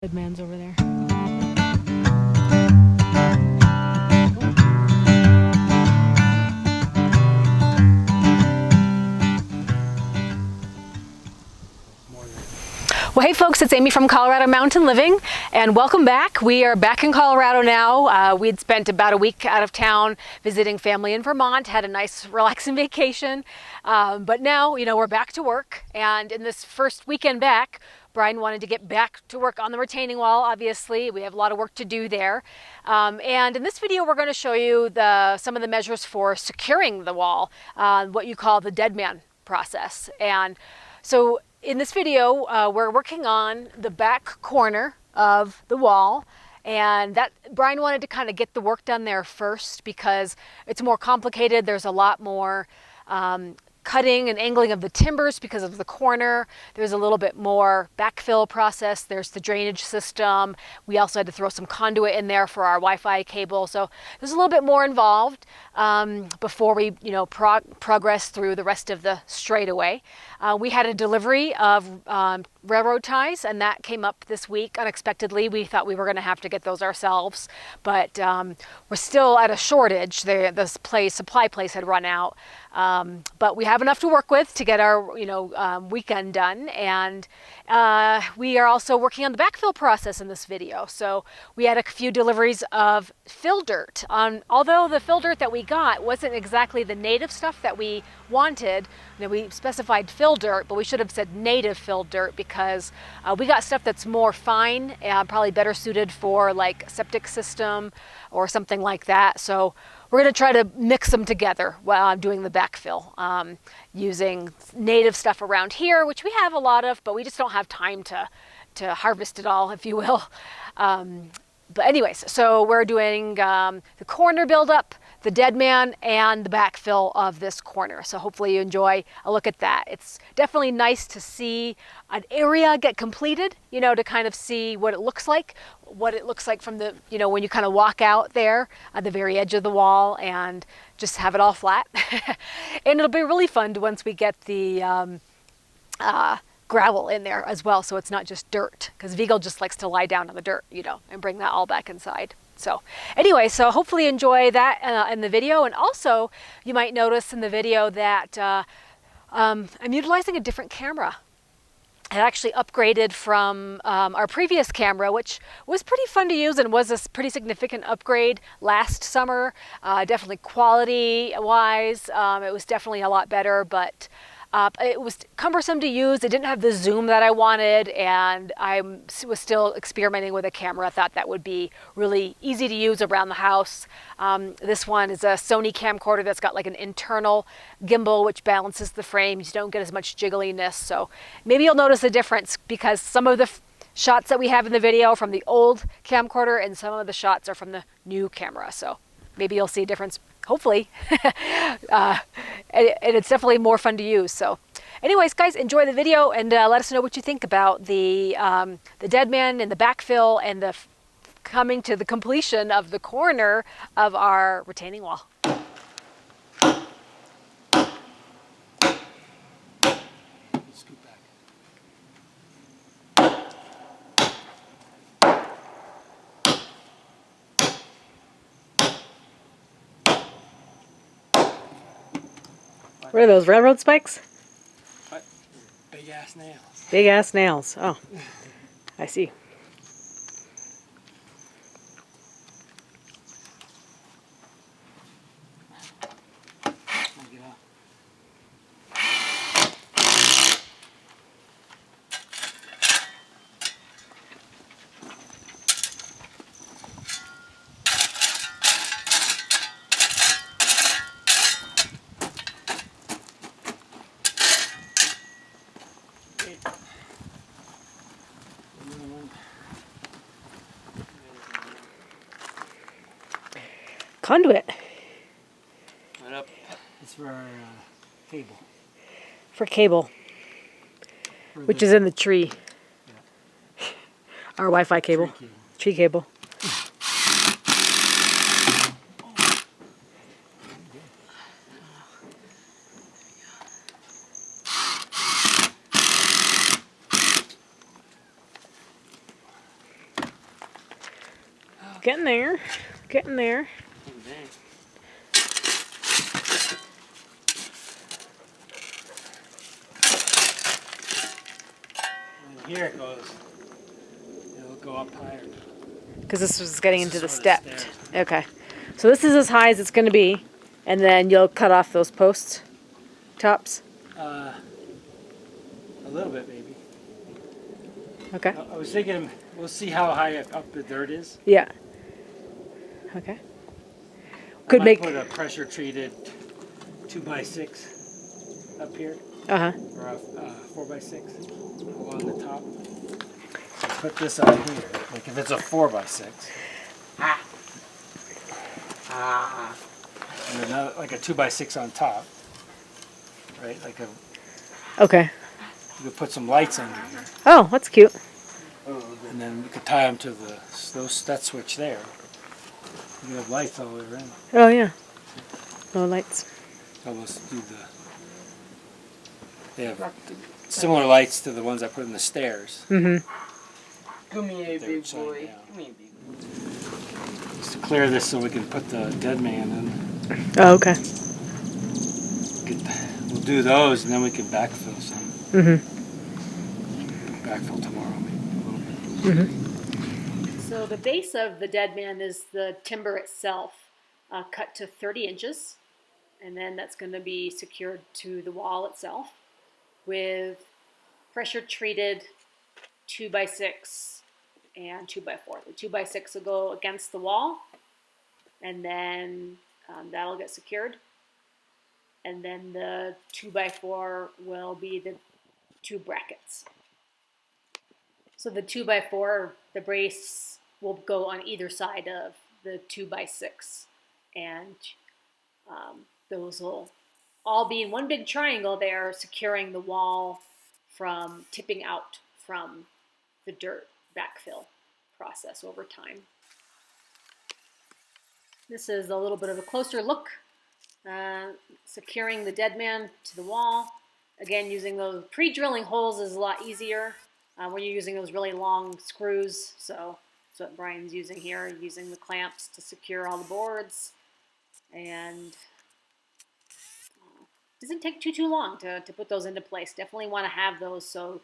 Deadman's over there. Well, hey folks, it's Amy from Colorado Mountain Living, and welcome back. We are back in Colorado now. We had spent about a week out of town visiting family in Vermont, had a nice relaxing vacation, but now, we're back to work, and in this first weekend back, Brian wanted to get back to work on the retaining wall. Obviously, we have a lot of work to do there. And in this video, we're going to show you some of the measures for securing the wall, what you call the deadman process. And so in this video, we're working on the back corner of the wall. And that Brian wanted to kind of get the work done there first because it's more complicated. There's a lot more cutting and angling of the timbers because of the corner. There's a little bit more backfill process. There's the drainage system. We also had to throw some conduit in there for our Wi-Fi cable. So there's a little bit more involved before we, progress through the rest of the straightaway. We had a delivery of railroad ties, and that came up this week unexpectedly. We thought we were going to have to get those ourselves, but we're still at a shortage. This supply place had run out, but we have enough to work with to get our weekend done, and we are also working on the backfill process in this video. So we had a few deliveries of fill dirt. Although the fill dirt that we got wasn't exactly the native stuff that we wanted, we specified fill dirt, but we should have said native fill dirt because we got stuff that's more fine and probably better suited for like septic system or something like that. So we're going to try to mix them together while I'm doing the backfill, using native stuff around here, which we have a lot of, but we just don't have time to harvest it all, if you will. But anyways, so we're doing the corner buildup, the deadman, and the backfill of this corner. So hopefully you enjoy a look at that. It's definitely nice to see an area get completed, to kind of see what it looks like from the, when you kind of walk out there at the very edge of the wall and just have it all flat. And it'll be really fun once we get the gravel in there as well, so it's not just dirt, because Vigil just likes to lie down on the dirt, and bring that all back inside. So anyway, so hopefully you enjoy that in the video. And also you might notice in the video that I'm utilizing a different camera. I actually upgraded from our previous camera, which was pretty fun to use and was a pretty significant upgrade last summer. Definitely quality-wise, it was definitely a lot better, but it was cumbersome to use. It didn't have the zoom that I wanted, and I was still experimenting with a camera. I thought that would be really easy to use around the house. This one is a Sony camcorder that's got like an internal gimbal which balances the frame. You don't get as much jiggliness, so maybe you'll notice a difference because some of the shots that we have in the video are from the old camcorder and some of the shots are from the new camera. So maybe you'll see a difference, hopefully. And it's definitely more fun to use. So anyways, guys, enjoy the video and let us know what you think about the deadman and the backfill and the coming to the completion of the corner of our retaining wall. Scoot back. What are those, railroad spikes? What? Big ass nails. Big ass nails. Oh, I see. Get up. Conduit Right up. It's for our cable. for cable, which is in the tree. Yeah. Our Wi-Fi cable. Tree cable. getting there. Getting there. And here it goes. It'll go up higher. Because this was getting into the Sort of stepped. stairs. Okay. So this is as high as it's going to be, and then you'll cut off those post tops. A little bit, maybe. Okay. I was thinking we'll see how high up the dirt is. Yeah. Okay. I Could might make. put a pressure treated 2x6 up here, Uh huh. or a 4x6 along the top. Put this on here, like if it's a 4x6. And then like a 2x6 on top, right? Like a. Okay. You could put some lights under here, Oh, that's cute. and then we could tie them to that switch there. You have lights all the way around. Oh yeah. No lights. Almost do They have similar lights to the ones I put in the stairs. Mm-hmm. Come here, They big would shine boy. down. Come here, big boy. Just to clear this so we can put the deadman in. Oh, okay. We'll do those and then we can backfill some. Mm-hmm. Backfill tomorrow maybe. Mm-hmm. So the base of the deadman is the timber itself, cut to 30 inches, and then that's going to be secured to the wall itself with pressure treated 2x6 and 2x4. The 2x6 will go against the wall, and then that'll get secured. And then the 2x4 will be the two brackets. So the 2x4, the brace will go on either side of the 2x6, and those will all be in one big triangle there, securing the wall from tipping out from the dirt backfill process over time. This is a little bit of a closer look, securing the deadman to the wall. Again, using those pre-drilling holes is a lot easier when you're using those really long screws. So that's what Brian's using here, using the clamps to secure all the boards. And it doesn't take too long to put those into place. Definitely want to have those so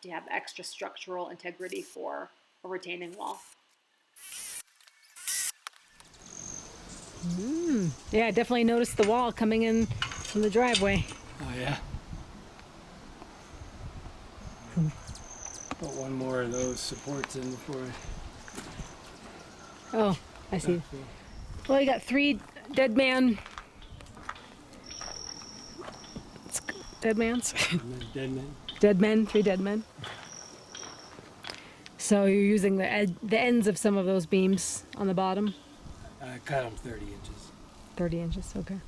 to have extra structural integrity for a retaining wall. Yeah, I definitely noticed the wall coming in from the driveway. Oh yeah. Put one more of those supports in before I Oh, I see. Well, you got 3 deadmans. deadman. Dead men, 3 dead men. So you're using the ends of some of those beams on the bottom? I cut them 30 inches. 30 inches, okay.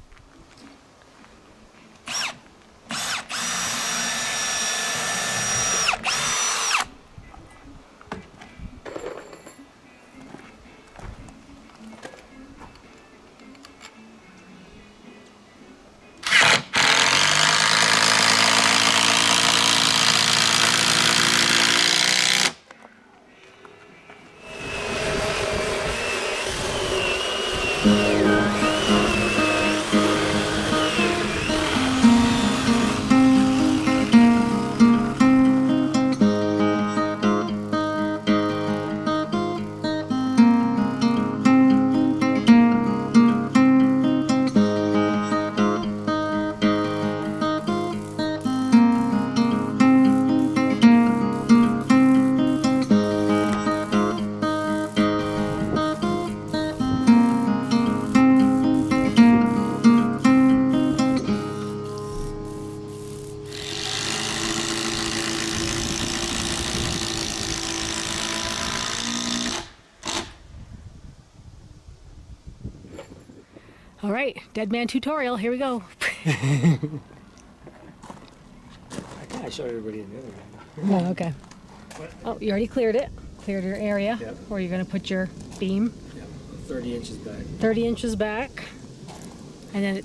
All right, dead man tutorial, here we go. I kind of showed everybody in the other one. Oh, okay. Oh, you already cleared it. Cleared your area Yep. where you're going to put your beam. Yeah, 30 inches back. 30 inches back. And then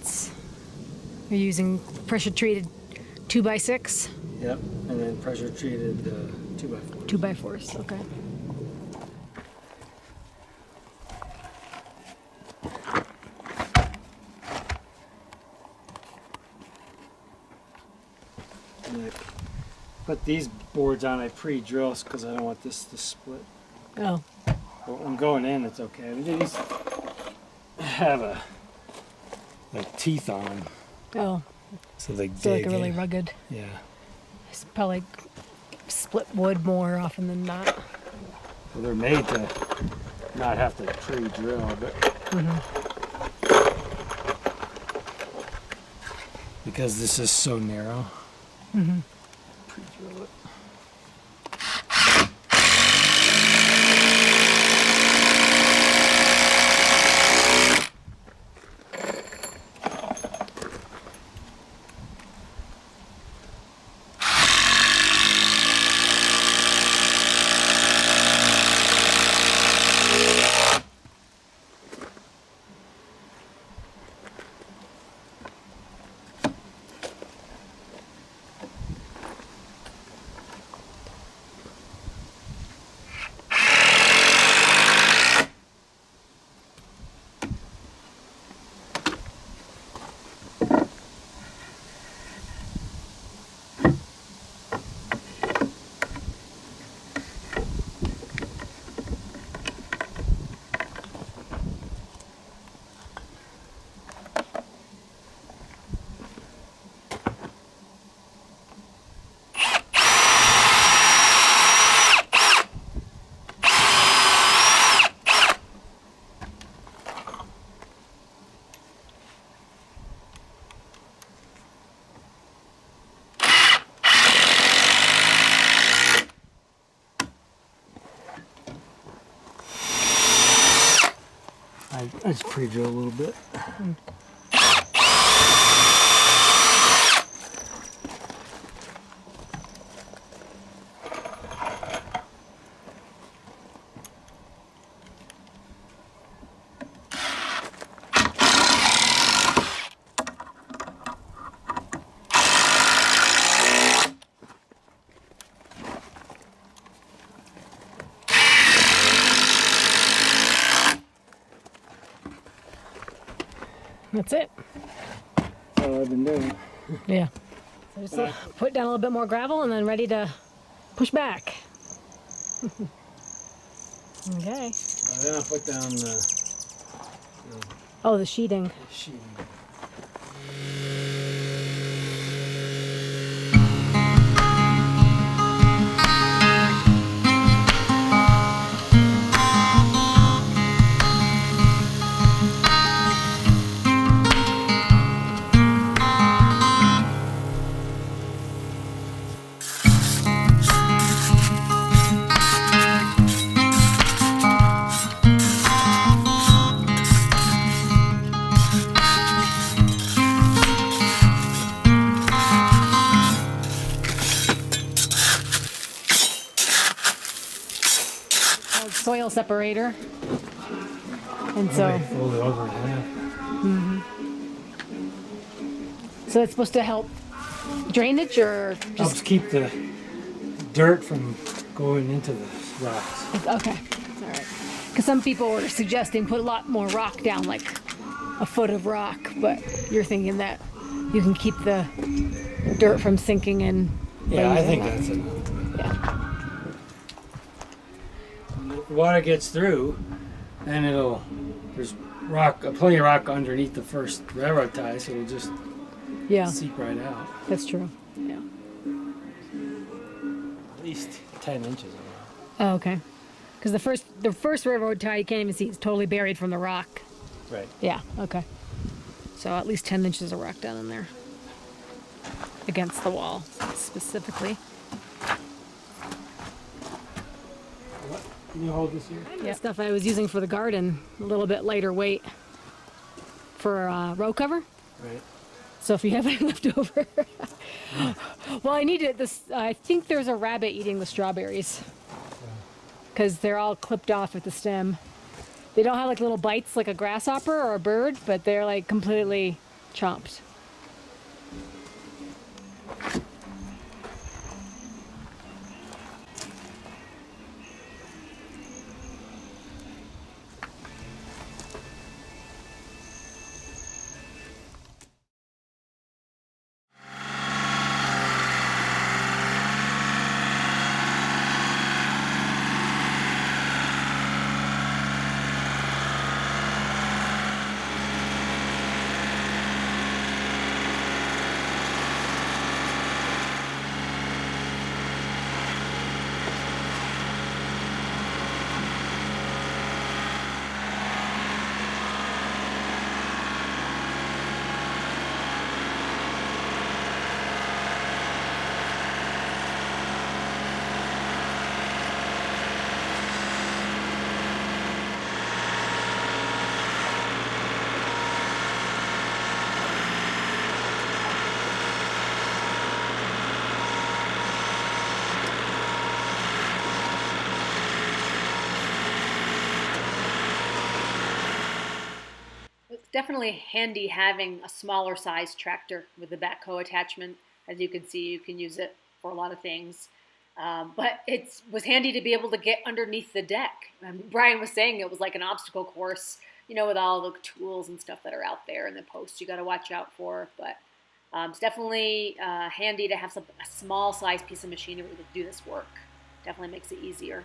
you're using pressure treated 2x6. Yep, and then pressure treated 2x4. 2x4s, okay. put these boards on, I pre-drill because I don't want this to split. Oh. But when I'm going in, it's okay. I mean, these have like teeth on them, Oh. so they So dig like a really in. rugged. Yeah. It's probably split wood more often than not. Well, they're made to not have to pre-drill, but because this is so narrow, pre-drill it. I just pre-drill a little bit. That's it. That's all I've been doing. Yeah. So just put down a little bit more gravel and then ready to push back. Okay. Then I'll put down the Oh, the sheeting. sheeting. Soil separator. And so, Fold it over in half. so it's supposed to help drainage or Helps just, keep the dirt from going into the rocks. okay, all right. Because some people were suggesting put a lot more rock down, like a foot of rock, but you're thinking that you can keep the dirt from sinking in. Yeah, I using think that. that's enough. Yeah. When the water gets through, then there's plenty of rock underneath the first railroad tie, so it'll just Yeah, seep right out. that's true. Yeah. At least 10 inches of rock. Oh, okay. Because the first railroad tie you can't even see; it's totally buried from the rock. Right. Yeah. Okay. So at least 10 inches of rock down in there, against the wall specifically. Can you hold this here? Yeah. Stuff I was using for the garden, a little bit lighter weight for row cover. Right. So if you have any left over. Well, I needed this. I think there's a rabbit eating the strawberries because they're all clipped off at the stem. They don't have like little bites like a grasshopper or a bird, but they're like completely chomped. definitely handy having a smaller size tractor with the backhoe attachment. As you can see, you can use it for a lot of things. But it was handy to be able to get underneath the deck. Brian was saying it was like an obstacle course, with all the tools and stuff that are out there and the posts you got to watch out for. But it's definitely handy to have a small size piece of machinery to do this work. Definitely makes it easier.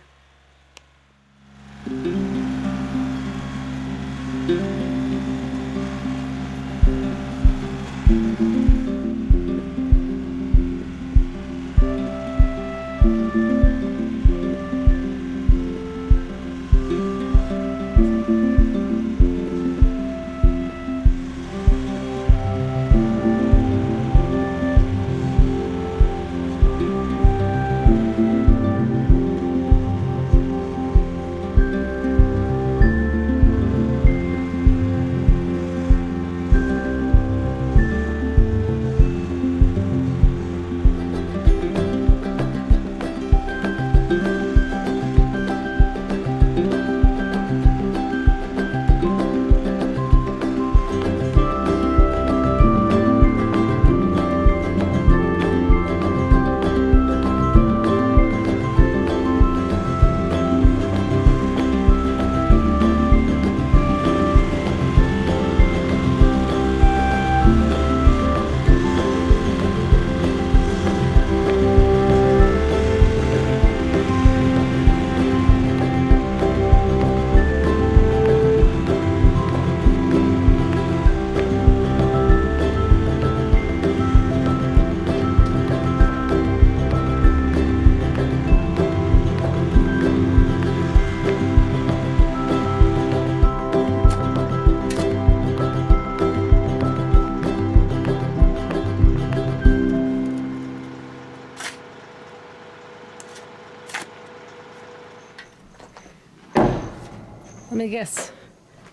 Let me guess.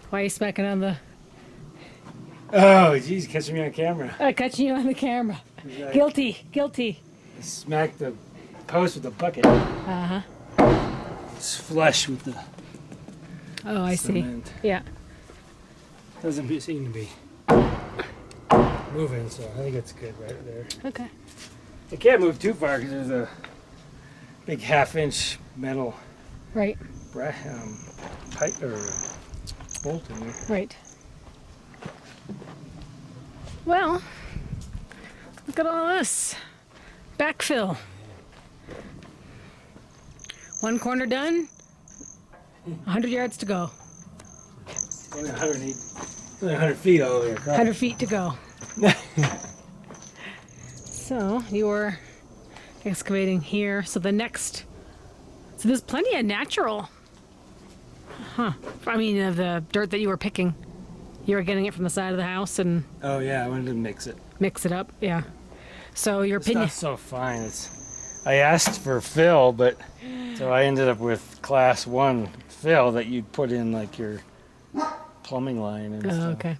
Why are you smacking on the... Oh, geez, catching me on camera. Catching you on the camera. Exactly. Guilty. Smack the post with the bucket. Uh-huh. It's flush with the Oh, I cement. see. Yeah. Doesn't seem to be moving, so I think it's good right there. Okay. It can't move too far because there's a big half-inch metal Right. pipe or bolt in there. Right. Well, look at all this. Backfill. One corner done. 100 yards to go. Only 100 feet all the way across. 100 feet to go. So you're excavating here. So there's plenty of natural. I mean, the dirt that you were picking. You were getting it from the side of the house and Oh yeah, I wanted to mix it. mix it up. Yeah. So your opinion. Stuff's so fine. I asked for fill, but so I ended up with class 1 fill that you'd put in like your plumbing line and Oh, stuff. okay.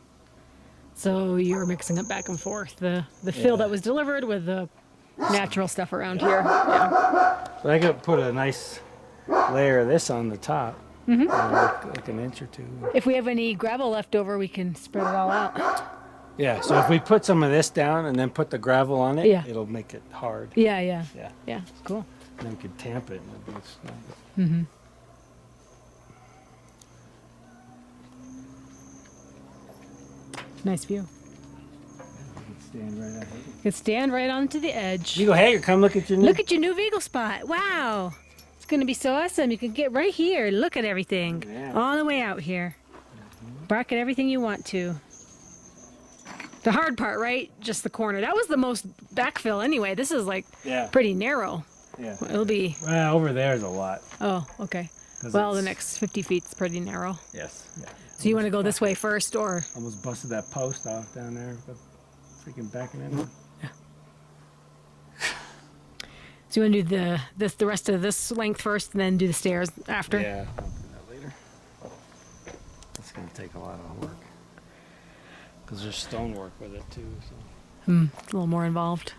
So you're mixing it back and forth. The fill that was delivered with the natural stuff around here. Yeah. But I could put a nice layer of this on the top, like an inch or two. If we have any gravel left over, we can spread it all out. Yeah, so if we put some of this down and then put the gravel on it, Yeah. it'll make it hard. Yeah. Yeah, Cool. and then we could tamp it. And it'd be snug. Mm-hmm. Nice view. Stand right out here. You can stand right onto the edge. Eagle Hager, come look at your new. Look at your new Vegal spot. Wow. It's going to be so awesome. You can get right here. Look at everything. Yeah. All the way out here. Bark at everything you want to. The hard part, right? Just the corner. That was the most backfill anyway. This is like pretty narrow. Yeah. It'll be... Well, over there's a lot. Oh, okay. 'Cause Well, the it's- next 50 feet's pretty narrow. Yes. Yeah. So you want to go this way first or... Almost busted that post off down there, but freaking backing in. So you want to do the rest of this length first and then do the stairs after? Yeah, I'll do that later. That's gonna take a lot of work because there's stonework with it too. So. A little more involved.